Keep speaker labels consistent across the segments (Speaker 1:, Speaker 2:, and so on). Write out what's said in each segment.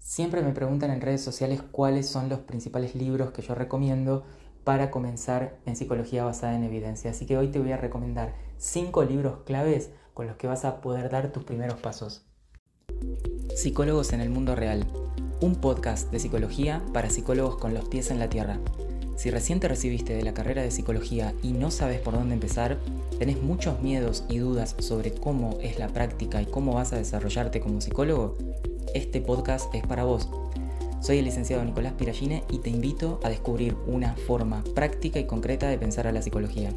Speaker 1: Siempre me preguntan en redes sociales cuáles son los principales libros que yo recomiendo para comenzar en psicología basada en evidencia. Así que hoy te voy a recomendar 5 libros claves con los que vas a poder dar tus primeros pasos. Psicólogos en el mundo real. Un podcast de psicología para psicólogos con los pies en la tierra. Si recién te recibiste de la carrera de psicología y no sabes por dónde empezar, tenés muchos miedos y dudas sobre cómo es la práctica y cómo vas a desarrollarte como psicólogo, este podcast es para vos. Soy el licenciado Nicolás Piragine y te invito a descubrir una forma práctica y concreta de pensar a la psicología.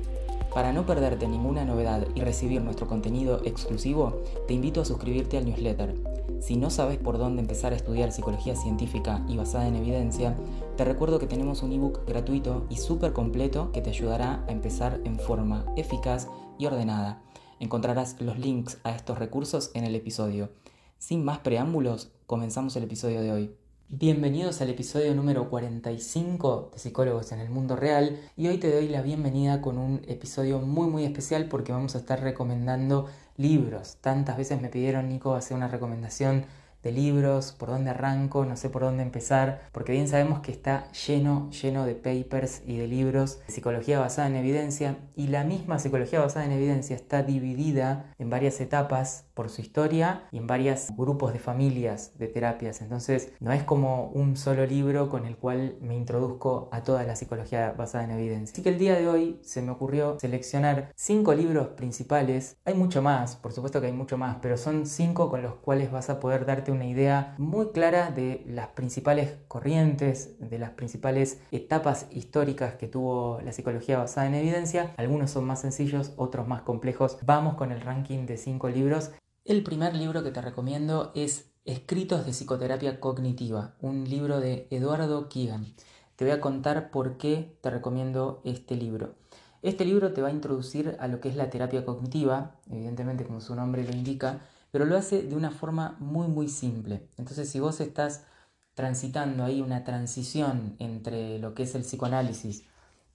Speaker 1: Para no perderte ninguna novedad y recibir nuestro contenido exclusivo, te invito a suscribirte al newsletter. Si no sabes por dónde empezar a estudiar psicología científica y basada en evidencia, te recuerdo que tenemos un ebook gratuito y súper completo que te ayudará a empezar en forma eficaz y ordenada. Encontrarás los links a estos recursos en el episodio. Sin más preámbulos, comenzamos el episodio de hoy. Bienvenidos al episodio número 45 de Psicólogos en el Mundo Real, y hoy te doy la bienvenida con un episodio muy especial porque vamos a estar recomendando libros. Tantas veces me pidieron, Nico, hacer una recomendación de libros, por dónde arranco, no sé por dónde empezar, porque bien sabemos que está lleno de papers y de libros de psicología basada en evidencia, y la misma psicología basada en evidencia está dividida en varias etapas por su historia y en varios grupos de familias de terapias. Entonces no es como un solo libro con el cual me introduzco a toda la psicología basada en evidencia. Así que el día de hoy se me ocurrió seleccionar 5 libros principales. Hay mucho más, por supuesto que hay mucho más, pero son 5 con los cuales vas a poder darte una idea muy clara de las principales corrientes, de las principales etapas históricas que tuvo la psicología basada en evidencia. Algunos son más sencillos, otros más complejos. Vamos con el ranking de 5 libros. El primer libro que te recomiendo es Escritos de psicoterapia cognitiva, un libro de Eduardo Kagan. Te voy a contar por qué te recomiendo este libro. Este libro te va a introducir a lo que es la terapia cognitiva, evidentemente como su nombre lo indica, pero lo hace de una forma muy simple. Entonces, si vos estás transitando ahí una transición entre lo que es el psicoanálisis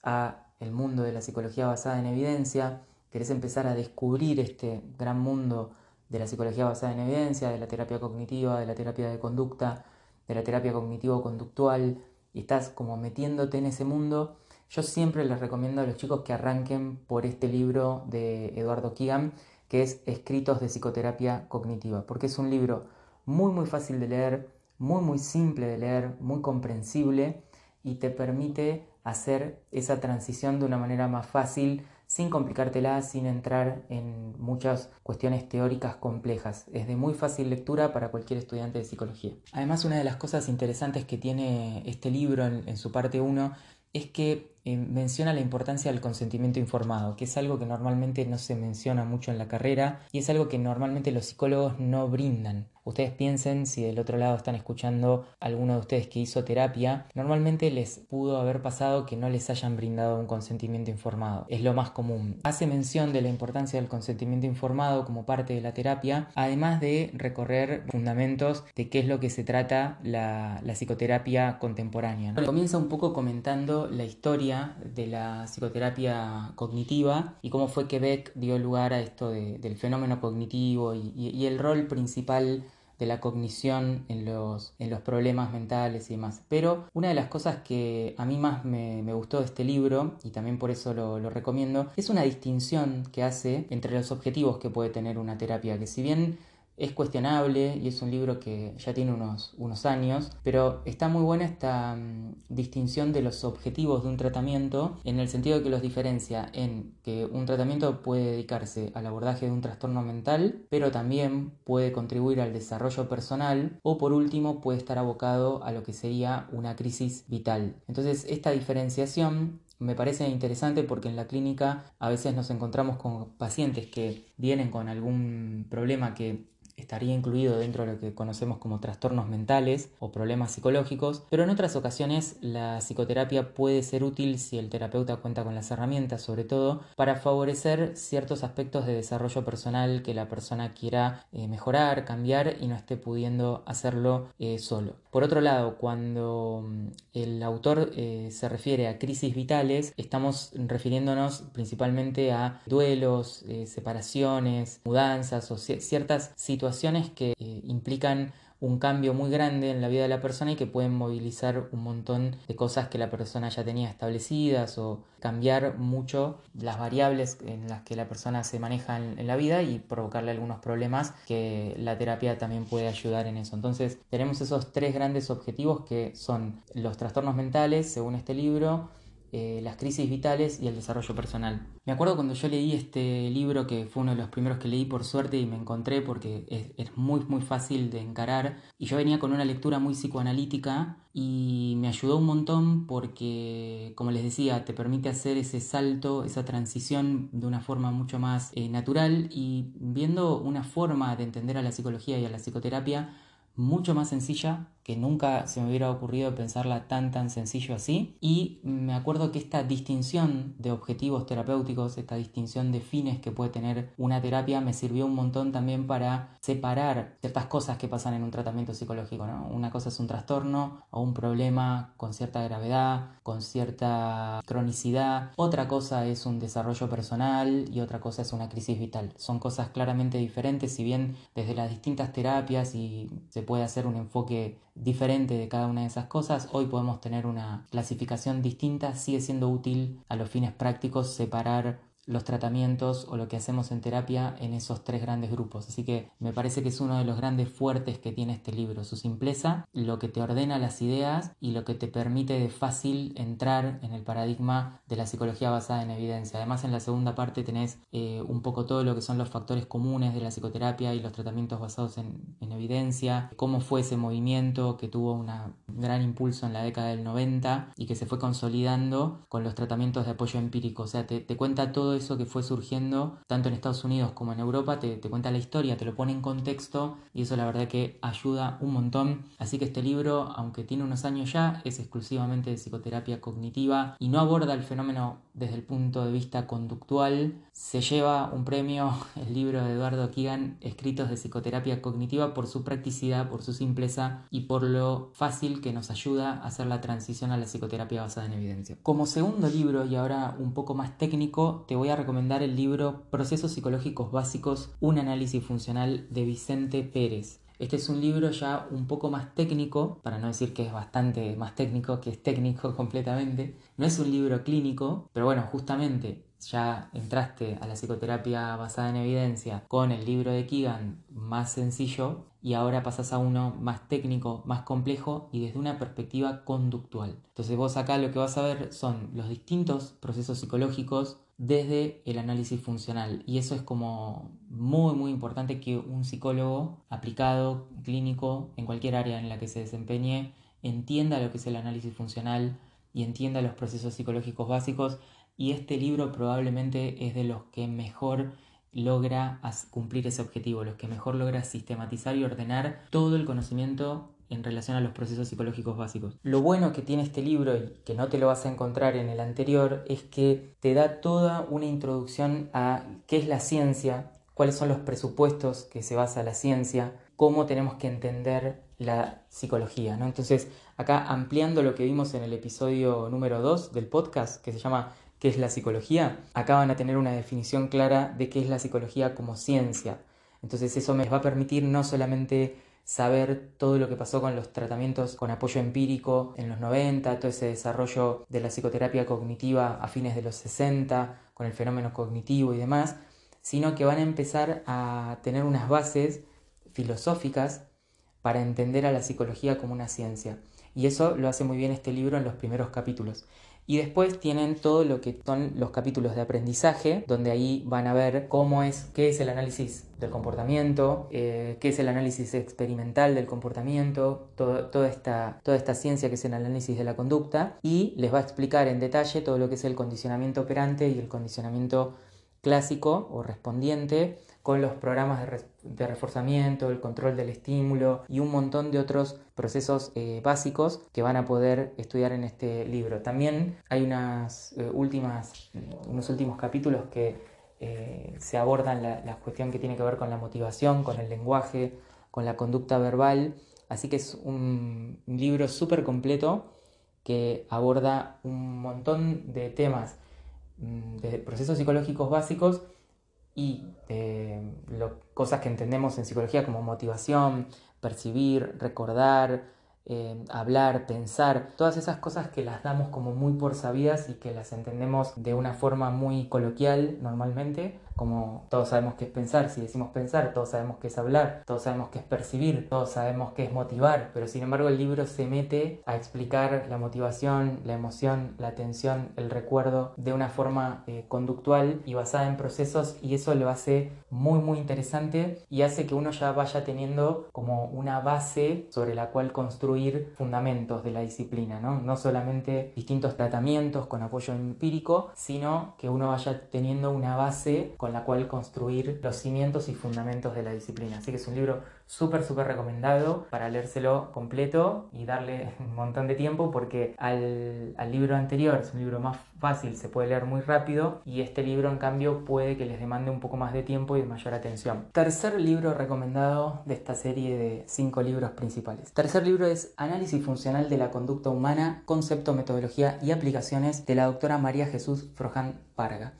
Speaker 1: a el mundo de la psicología basada en evidencia, querés empezar a descubrir este gran mundo de la psicología basada en evidencia, de la terapia cognitiva, de la terapia de conducta, de la terapia cognitivo-conductual, y estás como metiéndote en ese mundo, yo siempre les recomiendo a los chicos que arranquen por este libro de Eduardo Kagan, que es Escritos de psicoterapia cognitiva, porque es un libro muy fácil de leer, muy simple de leer, muy comprensible, y te permite hacer esa transición de una manera más fácil, sin complicártela, sin entrar en muchas cuestiones teóricas complejas. Es de muy fácil lectura para cualquier estudiante de psicología. Además, una de las cosas interesantes que tiene este libro en su parte 1 es que menciona la importancia del consentimiento informado, que es algo que normalmente no se menciona mucho en la carrera y es algo que normalmente los psicólogos no brindan. Ustedes piensen, si del otro lado están escuchando a alguno de ustedes que hizo terapia, normalmente les pudo haber pasado que no les hayan brindado un consentimiento informado. Es lo más común. Hace mención de la importancia del consentimiento informado como parte de la terapia, además de recorrer fundamentos de qué es lo que se trata la psicoterapia contemporánea, ¿no? Comienza un poco comentando la historia de la psicoterapia cognitiva y cómo fue que Beck dio lugar a esto del fenómeno cognitivo y el rol principal de la cognición en los problemas mentales y demás. Pero una de las cosas que a mí más me gustó de este libro, y también por eso lo recomiendo, es una distinción que hace entre los objetivos que puede tener una terapia, que si bien es cuestionable y es un libro que ya tiene unos años, pero está muy buena esta distinción de los objetivos de un tratamiento, en el sentido de que los diferencia en que un tratamiento puede dedicarse al abordaje de un trastorno mental, pero también puede contribuir al desarrollo personal, o por último puede estar abocado a lo que sería una crisis vital. Entonces, esta diferenciación me parece interesante porque en la clínica a veces nos encontramos con pacientes que vienen con algún problema que estaría incluido dentro de lo que conocemos como trastornos mentales o problemas psicológicos, pero en otras ocasiones la psicoterapia puede ser útil si el terapeuta cuenta con las herramientas, sobre todo para favorecer ciertos aspectos de desarrollo personal que la persona quiera mejorar, cambiar y no esté pudiendo hacerlo solo. Por otro lado, cuando el autor se refiere a crisis vitales, estamos refiriéndonos principalmente a duelos, separaciones, mudanzas o ciertas situaciones que implican un cambio muy grande en la vida de la persona y que pueden movilizar un montón de cosas que la persona ya tenía establecidas o cambiar mucho las variables en las que la persona se maneja en la vida y provocarle algunos problemas que la terapia también puede ayudar en eso. Entonces tenemos esos tres grandes objetivos que son los trastornos mentales, según este libro, las crisis vitales y el desarrollo personal. Me acuerdo cuando yo leí este libro, que fue uno de los primeros que leí por suerte y me encontré porque es muy fácil de encarar, y yo venía con una lectura muy psicoanalítica y me ayudó un montón porque, como les decía, te permite hacer ese salto, esa transición de una forma mucho más natural y viendo una forma de entender a la psicología y a la psicoterapia mucho más sencilla, que nunca se me hubiera ocurrido pensarla tan sencillo así. Y me acuerdo que esta distinción de objetivos terapéuticos, esta distinción de fines que puede tener una terapia, me sirvió un montón también para separar ciertas cosas que pasan en un tratamiento psicológico, ¿no? Una cosa es un trastorno o un problema con cierta gravedad, con cierta cronicidad. Otra cosa es un desarrollo personal y otra cosa es una crisis vital. Son cosas claramente diferentes, si bien desde las distintas terapias y se puede hacer un enfoque diferente de cada una de esas cosas, hoy podemos tener una clasificación distinta. Sigue siendo útil a los fines prácticos separar los tratamientos o lo que hacemos en terapia en esos tres grandes grupos. Así que me parece que es uno de los grandes fuertes que tiene este libro, su simpleza, lo que te ordena las ideas y lo que te permite de fácil entrar en el paradigma de la psicología basada en evidencia. Además, en la segunda parte tenés un poco todo lo que son los factores comunes de la psicoterapia y los tratamientos basados en evidencia, cómo fue ese movimiento que tuvo un gran impulso en la década del 90 y que se fue consolidando con los tratamientos de apoyo empírico. O sea, te cuenta todo eso que fue surgiendo tanto en Estados Unidos como en Europa, te cuenta la historia, te lo pone en contexto y eso la verdad que ayuda un montón. Así que este libro, aunque tiene unos años ya, es exclusivamente de psicoterapia cognitiva y no aborda el fenómeno desde el punto de vista conductual. Se lleva un premio el libro de Eduardo Keegan, Escritos de Psicoterapia Cognitiva, por su practicidad, por su simpleza y por lo fácil que nos ayuda a hacer la transición a la psicoterapia basada en evidencia. Como segundo libro, y ahora un poco más técnico, te voy a recomendar el libro Procesos Psicológicos Básicos, un análisis funcional, de Vicente Pérez. Este es un libro ya un poco más técnico, para no decir que es bastante más técnico, que es técnico completamente. No es un libro clínico, pero bueno, justamente ya entraste a la psicoterapia basada en evidencia con el libro de Keegan más sencillo y ahora pasas a uno más técnico, más complejo y desde una perspectiva conductual. Entonces vos acá lo que vas a ver son los distintos procesos psicológicos desde el análisis funcional, y eso es como muy importante, que un psicólogo aplicado, clínico, en cualquier área en la que se desempeñe, entienda lo que es el análisis funcional y entienda los procesos psicológicos básicos, y este libro probablemente es de los que mejor logra cumplir ese objetivo, los que mejor logra sistematizar y ordenar todo el conocimiento en relación a los procesos psicológicos básicos. Lo bueno que tiene este libro, y que no te lo vas a encontrar en el anterior, es que te da toda una introducción a qué es la ciencia, cuáles son los presupuestos que se basa la ciencia, cómo tenemos que entender la psicología, ¿no? Entonces, acá ampliando lo que vimos en el episodio número 2 del podcast, que se llama ¿Qué es la psicología? Acá van a tener una definición clara de qué es la psicología como ciencia. Entonces eso me va a permitir no solamente saber todo lo que pasó con los tratamientos con apoyo empírico en los 90, todo ese desarrollo de la psicoterapia cognitiva a fines de los 60, con el fenómeno cognitivo y demás, sino que van a empezar a tener unas bases filosóficas para entender a la psicología como una ciencia. Y eso lo hace muy bien este libro en los primeros capítulos. Y después tienen todo lo que son los capítulos de aprendizaje, donde ahí van a ver qué es el análisis del comportamiento, qué es el análisis experimental del comportamiento, toda esta ciencia que es el análisis de la conducta, y les va a explicar en detalle todo lo que es el condicionamiento operante y el condicionamiento clásico o respondiente, con los programas de reforzamiento, el control del estímulo y un montón de otros procesos básicos que van a poder estudiar en este libro. También hay unos últimos capítulos que se abordan la cuestión que tiene que ver con la motivación, con el lenguaje, con la conducta verbal. Así que es un libro súper completo que aborda un montón de temas, de procesos psicológicos básicos y cosas que entendemos en psicología como motivación, percibir, recordar, hablar, pensar, todas esas cosas que las damos como muy por sabidas y que las entendemos de una forma muy coloquial normalmente, como todos sabemos qué es pensar, si decimos pensar, todos sabemos qué es hablar, todos sabemos qué es percibir, todos sabemos qué es motivar, pero sin embargo el libro se mete a explicar la motivación, la emoción, la atención, el recuerdo de una forma conductual y basada en procesos, y eso lo hace muy muy interesante y hace que uno ya vaya teniendo como una base sobre la cual construir fundamentos de la disciplina, ¿no? No solamente distintos tratamientos con apoyo empírico, sino que uno vaya teniendo una base con la cual construir los cimientos y fundamentos de la disciplina. Así que es un libro súper recomendado para leérselo completo y darle un montón de tiempo, porque al libro anterior es un libro más fácil, se puede leer muy rápido, y este libro en cambio puede que les demande un poco más de tiempo y de mayor atención. Tercer libro recomendado de esta serie de 5 libros principales. Tercer libro es Análisis Funcional de la Conducta Humana, Concepto, Metodología y Aplicaciones, de la doctora María Jesús Froján Parga.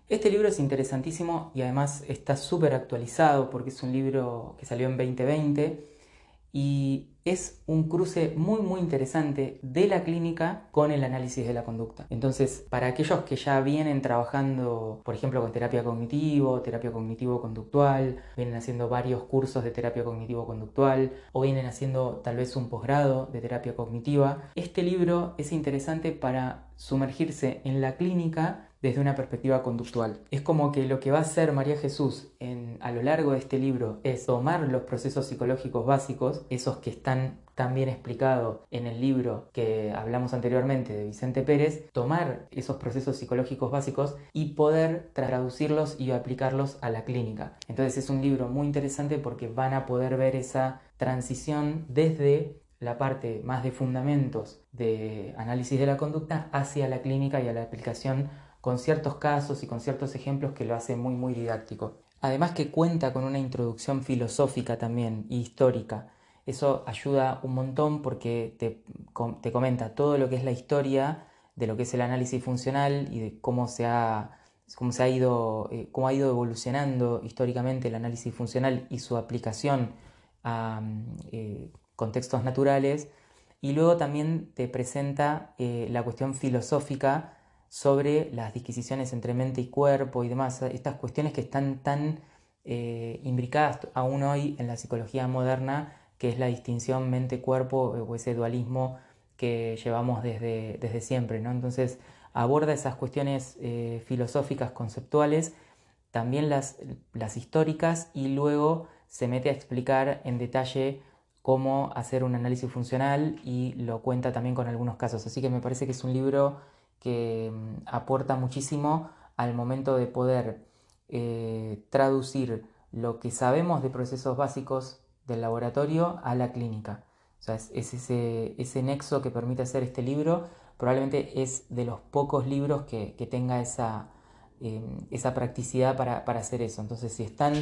Speaker 1: Este libro es interesantísimo y además está súper actualizado porque es un libro que salió en 2020 y es un cruce muy interesante de la clínica con el análisis de la conducta. Entonces, para aquellos que ya vienen trabajando, por ejemplo, con terapia cognitivo-conductual, vienen haciendo varios cursos de terapia cognitivo-conductual o vienen haciendo tal vez un posgrado de terapia cognitiva, este libro es interesante para sumergirse en la clínica desde una perspectiva conductual. Es como que lo que va a hacer María Jesús a lo largo de este libro es tomar los procesos psicológicos básicos, esos que están tan bien explicados en el libro que hablamos anteriormente de Vicente Pérez, tomar esos procesos psicológicos básicos y poder traducirlos y aplicarlos a la clínica. Entonces es un libro muy interesante porque van a poder ver esa transición desde la parte más de fundamentos de análisis de la conducta hacia la clínica y a la aplicación, con ciertos casos y con ciertos ejemplos que lo hace muy didáctico. Además que cuenta con una introducción filosófica también, y histórica. Eso ayuda un montón porque te comenta todo lo que es la historia de lo que es el análisis funcional y de cómo ha ido evolucionando históricamente el análisis funcional y su aplicación a contextos naturales. Y luego también te presenta la cuestión filosófica sobre las disquisiciones entre mente y cuerpo y demás, estas cuestiones que están tan imbricadas aún hoy en la psicología moderna, que es la distinción mente-cuerpo o ese dualismo que llevamos desde siempre, ¿no? Entonces aborda esas cuestiones filosóficas, conceptuales, también las históricas, y luego se mete a explicar en detalle cómo hacer un análisis funcional y lo cuenta también con algunos casos. Así que me parece que es un libro que aporta muchísimo al momento de poder traducir lo que sabemos de procesos básicos del laboratorio a la clínica. O sea, es ese nexo que permite hacer este libro. Probablemente es de los pocos libros que tenga esa practicidad para hacer eso. Entonces, si están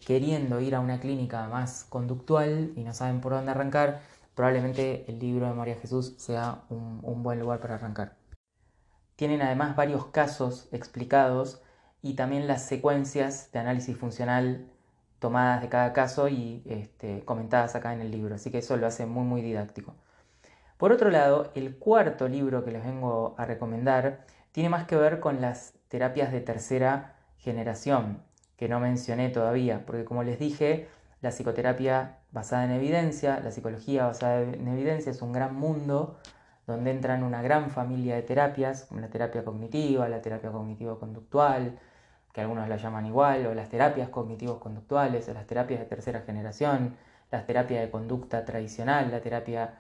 Speaker 1: queriendo ir a una clínica más conductual y no saben por dónde arrancar, probablemente el libro de María Jesús sea un buen lugar para arrancar. Tienen además varios casos explicados y también las secuencias de análisis funcional tomadas de cada caso y comentadas acá en el libro, así que eso lo hace muy didáctico. Por otro lado, el cuarto libro que les vengo a recomendar tiene más que ver con las terapias de tercera generación, que no mencioné todavía, porque como les dije, la psicoterapia basada en evidencia, la psicología basada en evidencia es un gran mundo donde entran una gran familia de terapias, como la terapia cognitiva, la terapia cognitivo-conductual, que algunos la llaman igual, o las terapias cognitivos conductuales, o las terapias de tercera generación, las terapias de conducta tradicional, la terapia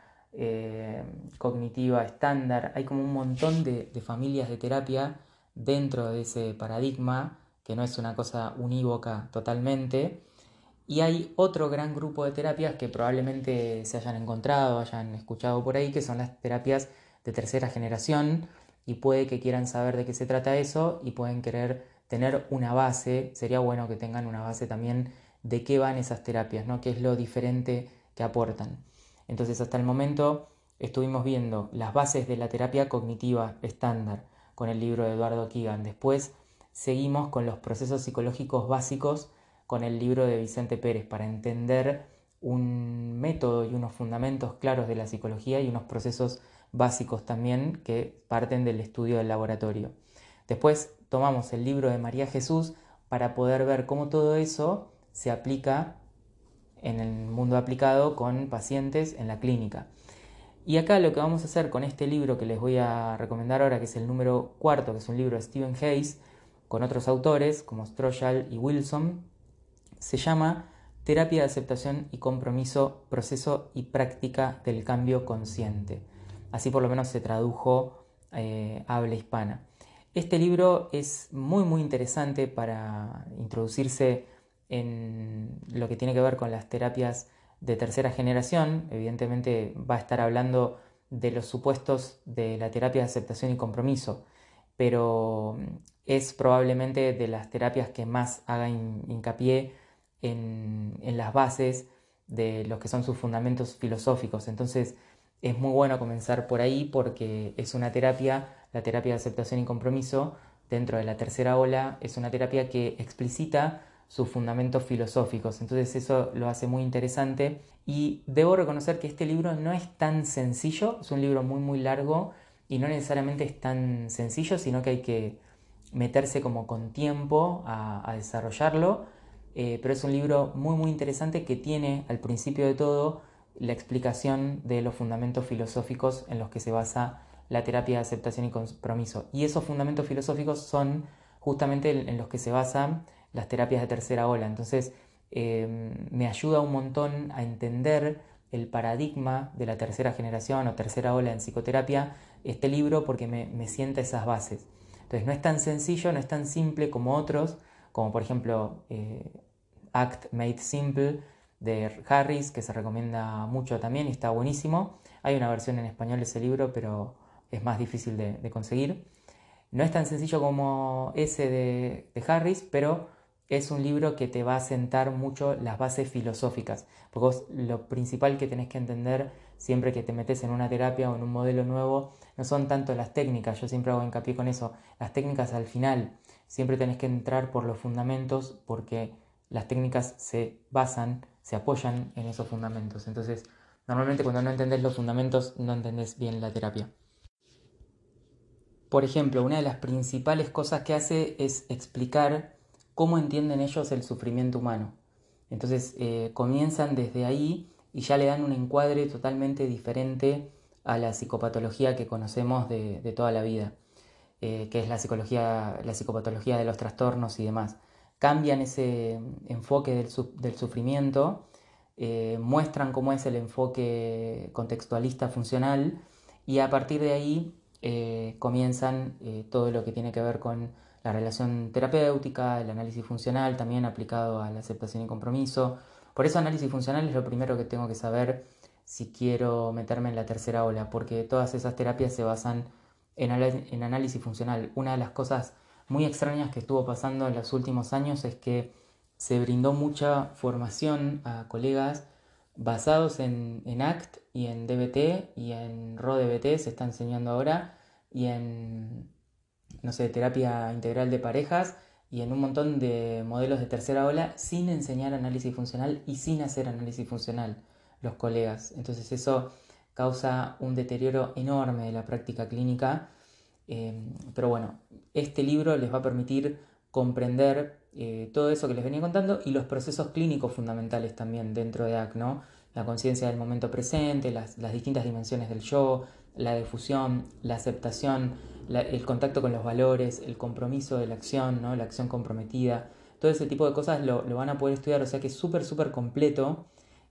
Speaker 1: cognitiva estándar. Hay como un montón de familias de terapia dentro de ese paradigma, que no es una cosa unívoca totalmente. Y hay otro gran grupo de terapias que probablemente se hayan encontrado, hayan escuchado por ahí, que son las terapias de tercera generación, y puede que quieran saber de qué se trata eso y pueden querer tener una base. Sería bueno que tengan una base también de qué van esas terapias, ¿no? Qué es lo diferente que aportan. Entonces, hasta el momento estuvimos viendo las bases de la terapia cognitiva estándar con el libro de Eduardo Keegan. Después seguimos con los procesos psicológicos básicos con el libro de Vicente Pérez, para entender un método y unos fundamentos claros de la psicología y unos procesos básicos también que parten del estudio del laboratorio. Después tomamos el libro de María Jesús para poder ver cómo todo eso se aplica en el mundo aplicado con pacientes en la clínica. Y acá lo que vamos a hacer con este libro que les voy a recomendar ahora, que es el número 4, que es un libro de Stephen Hayes, con otros autores como Strochal y Wilson, se llama Terapia de aceptación y compromiso, proceso y práctica del cambio consciente. Así por lo menos se tradujo a habla hispana. Este libro es muy interesante para introducirse en lo que tiene que ver con las terapias de tercera generación. Evidentemente va a estar hablando de los supuestos de la terapia de aceptación y compromiso, pero es probablemente de las terapias que más haga hincapié en las bases de los que son sus fundamentos filosóficos. Entonces es muy bueno comenzar por ahí porque es una terapia, la terapia de aceptación y compromiso, dentro de la tercera ola, es una terapia que explicita sus fundamentos filosóficos. Entonces eso lo hace muy interesante y debo reconocer que este libro no es tan sencillo, es un libro muy largo y no necesariamente es tan sencillo, sino que hay que meterse como con tiempo a desarrollarlo, pero es un libro muy interesante que tiene al principio de todo la explicación de los fundamentos filosóficos en los que se basa la terapia de aceptación y compromiso. Y esos fundamentos filosóficos son justamente en los que se basan las terapias de tercera ola. Entonces me ayuda un montón a entender el paradigma de la tercera generación o tercera ola en psicoterapia, este libro, porque me sienta esas bases. Entonces no es tan sencillo, no es tan simple como otros, como por ejemplo Act Made Simple de Harris, que se recomienda mucho también y está buenísimo. Hay una versión en español de ese libro, pero es más difícil de conseguir. No es tan sencillo como ese de Harris, pero es un libro que te va a sentar mucho las bases filosóficas. Porque vos, lo principal que tenés que entender siempre que te metes en una terapia o en un modelo nuevo no son tanto las técnicas, yo siempre hago hincapié con eso. Las técnicas al final, siempre tenés que entrar por los fundamentos porque las técnicas se basan, se apoyan en esos fundamentos. Entonces, normalmente cuando no entendés los fundamentos, no entendés bien la terapia. Por ejemplo, una de las principales cosas que hace es explicar cómo entienden ellos el sufrimiento humano. Entonces comienzan desde ahí y ya le dan un encuadre totalmente diferente a la psicopatología que conocemos de toda la vida, que es la psicopatología de los trastornos y demás. Cambian ese enfoque del sufrimiento, muestran cómo es el enfoque contextualista funcional y a partir de ahí comienzan todo lo que tiene que ver con la relación terapéutica, el análisis funcional también aplicado a la aceptación y compromiso. Por eso análisis funcional es lo primero que tengo que saber si quiero meterme en la tercera ola, porque todas esas terapias se basan en análisis funcional. Una de las cosas muy extrañas que estuvo pasando en los últimos años es que se brindó mucha formación a colegas basados en ACT y en DBT y en RODBT se está enseñando ahora y en, no sé, terapia integral de parejas y en un montón de modelos de tercera ola sin enseñar análisis funcional y sin hacer análisis funcional los colegas. Entonces eso causa un deterioro enorme de la práctica clínica, pero bueno, este libro les va a permitir comprender todo eso que les venía contando y los procesos clínicos fundamentales también dentro de ACT, ¿no? La conciencia del momento presente, las distintas dimensiones del yo, la difusión, la aceptación, el contacto con los valores, el compromiso de la acción, ¿no? La acción comprometida, todo ese tipo de cosas lo van a poder estudiar, o sea que es súper completo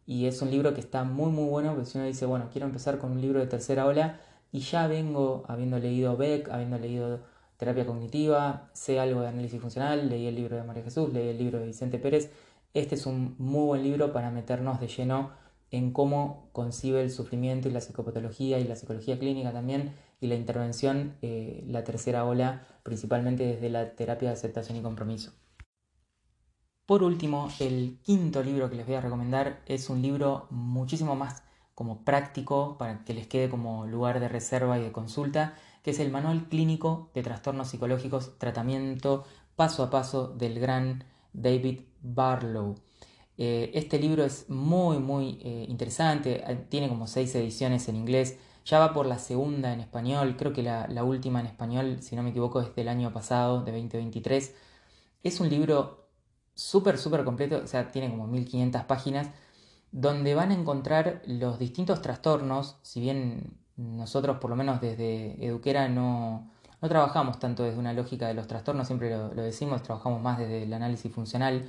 Speaker 1: y es un libro que está muy bueno, porque si uno dice, bueno, quiero empezar con un libro de tercera ola y ya vengo habiendo leído Beck, habiendo leído terapia cognitiva, sé algo de análisis funcional, leí el libro de María Jesús, leí el libro de Vicente Pérez, este es un muy buen libro para meternos de lleno en cómo concibe el sufrimiento y la psicopatología y la psicología clínica también y la intervención, la tercera ola, principalmente desde la terapia de aceptación y compromiso. Por último, el quinto libro que les voy a recomendar es un libro muchísimo más como práctico para que les quede como lugar de reserva y de consulta, que es el Manual Clínico de Trastornos Psicológicos, Tratamiento Paso a Paso del gran David Barlow. Este libro es muy interesante, tiene como 6 ediciones en inglés, ya va por la segunda en español, creo que la última en español, si no me equivoco, es del año pasado, de 2023. Es un libro súper completo, o sea, tiene como 1500 páginas, donde van a encontrar los distintos trastornos. Si bien nosotros, por lo menos desde Eduquera, no trabajamos tanto desde una lógica de los trastornos, siempre lo decimos, trabajamos más desde el análisis funcional,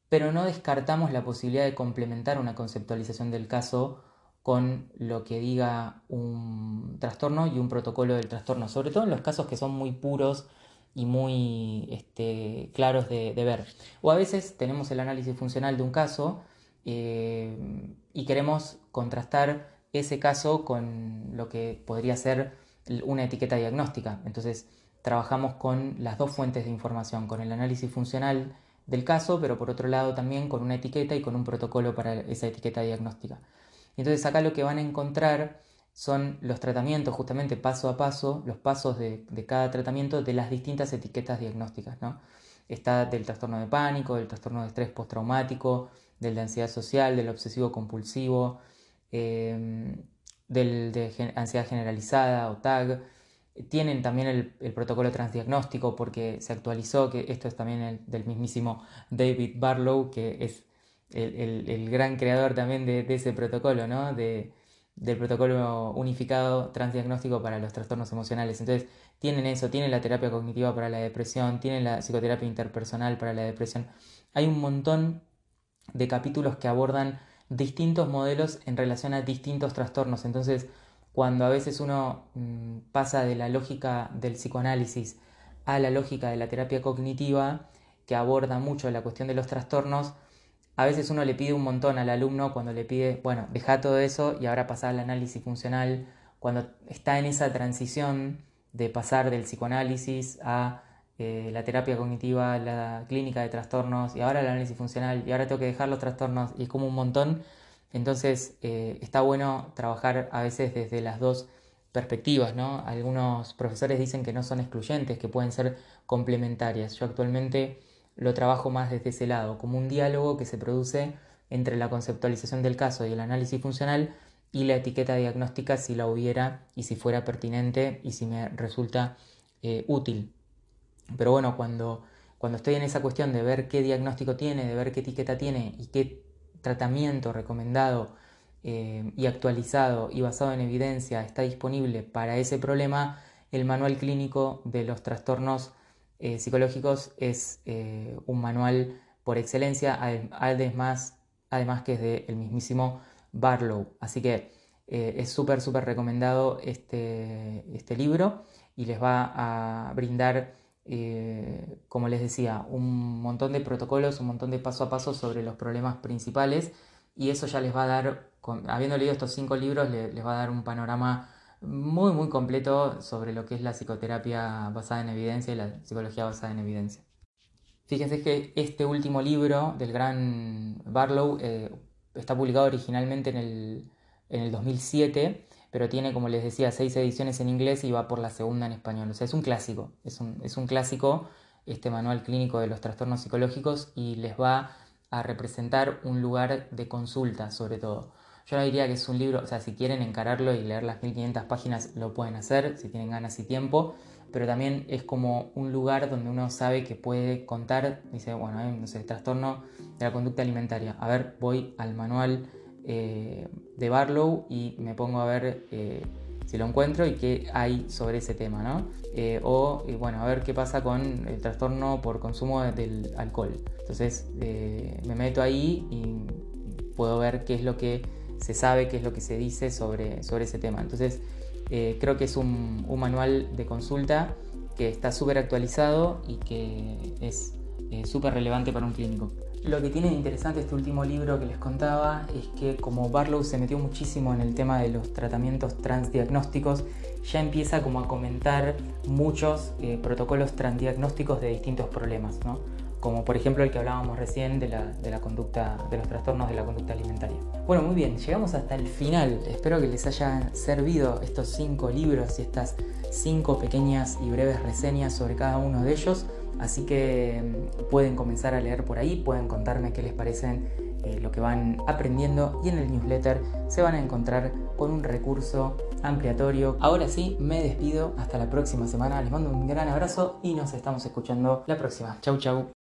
Speaker 1: pero no descartamos la posibilidad de complementar una conceptualización del caso con lo que diga un trastorno y un protocolo del trastorno, sobre todo en los casos que son muy puros y muy claros de ver. O a veces tenemos el análisis funcional de un caso y queremos contrastar ese caso con lo que podría ser una etiqueta diagnóstica. Entonces trabajamos con las dos fuentes de información, con el análisis funcional del caso, pero por otro lado también con una etiqueta y con un protocolo para esa etiqueta diagnóstica. Entonces acá lo que van a encontrar son los tratamientos, justamente paso a paso, los pasos de cada tratamiento de las distintas etiquetas diagnósticas, ¿no? Está del trastorno de pánico, del trastorno de estrés postraumático, del de ansiedad social, del obsesivo compulsivo, del de ansiedad generalizada o TAG. Tienen también el protocolo transdiagnóstico porque se actualizó, que esto es también del mismísimo David Barlow, que es el gran creador también de ese protocolo, ¿no? Del protocolo unificado transdiagnóstico para los trastornos emocionales. Entonces tienen eso, tienen la terapia cognitiva para la depresión, tienen la psicoterapia interpersonal para la depresión. Hay un montón de capítulos que abordan distintos modelos en relación a distintos trastornos. Entonces, cuando a veces uno pasa de la lógica del psicoanálisis a la lógica de la terapia cognitiva, que aborda mucho la cuestión de los trastornos, a veces uno le pide un montón al alumno cuando le pide, bueno, deja todo eso y ahora pasa al análisis funcional, cuando está en esa transición de pasar del psicoanálisis a la terapia cognitiva, la clínica de trastornos y ahora el análisis funcional y ahora tengo que dejar los trastornos y es como un montón. Entonces está bueno trabajar a veces desde las dos perspectivas, ¿no? Algunos profesores dicen que no son excluyentes, que pueden ser complementarias. Yo actualmente lo trabajo más desde ese lado, como un diálogo que se produce entre la conceptualización del caso y el análisis funcional y la etiqueta diagnóstica si la hubiera y si fuera pertinente y si me resulta útil. Pero bueno, cuando estoy en esa cuestión de ver qué diagnóstico tiene, de ver qué etiqueta tiene y qué tratamiento recomendado y actualizado y basado en evidencia está disponible para ese problema, el manual clínico de los trastornos psicológicos es un manual por excelencia, además que es del mismísimo Barlow. Así que es súper recomendado este libro y les va a brindar, como les decía, un montón de protocolos, un montón de paso a paso sobre los problemas principales y eso ya les va a dar, habiendo leído estos 5 libros, les va a dar un panorama muy completo sobre lo que es la psicoterapia basada en evidencia y la psicología basada en evidencia. Fíjense que este último libro del gran Barlow está publicado originalmente en el 2007, pero tiene, como les decía, 6 ediciones en inglés y va por la segunda en español. O sea, es un clásico, es un clásico este manual clínico de los trastornos psicológicos y les va a representar un lugar de consulta sobre todo. Yo no diría que es un libro, o sea, si quieren encararlo y leer las 1500 páginas lo pueden hacer, si tienen ganas y tiempo, pero también es como un lugar donde uno sabe que puede contar, dice, bueno, no sé, trastorno de la conducta alimentaria. A ver, voy al manual de Barlow y me pongo a ver si lo encuentro y qué hay sobre ese tema, ¿no? Bueno, a ver qué pasa con el trastorno por consumo del alcohol. Entonces me meto ahí y puedo ver qué es lo que se sabe, qué es lo que se dice sobre ese tema. Entonces creo que es un manual de consulta que está súper actualizado y que es súper relevante para un clínico. Lo que tiene de interesante este último libro que les contaba es que como Barlow se metió muchísimo en el tema de los tratamientos transdiagnósticos, ya empieza como a comentar muchos protocolos transdiagnósticos de distintos problemas, ¿no? Como por ejemplo el que hablábamos recién de la conducta, de los trastornos de la conducta alimentaria. Bueno, muy bien, llegamos hasta el final. Espero que les hayan servido estos 5 libros y estas 5 pequeñas y breves reseñas sobre cada uno de ellos. Así que pueden comenzar a leer por ahí, pueden contarme qué les parecen lo que van aprendiendo, y en el newsletter se van a encontrar con un recurso ampliatorio. Ahora sí, me despido, hasta la próxima semana, les mando un gran abrazo y nos estamos escuchando la próxima. Chau chau.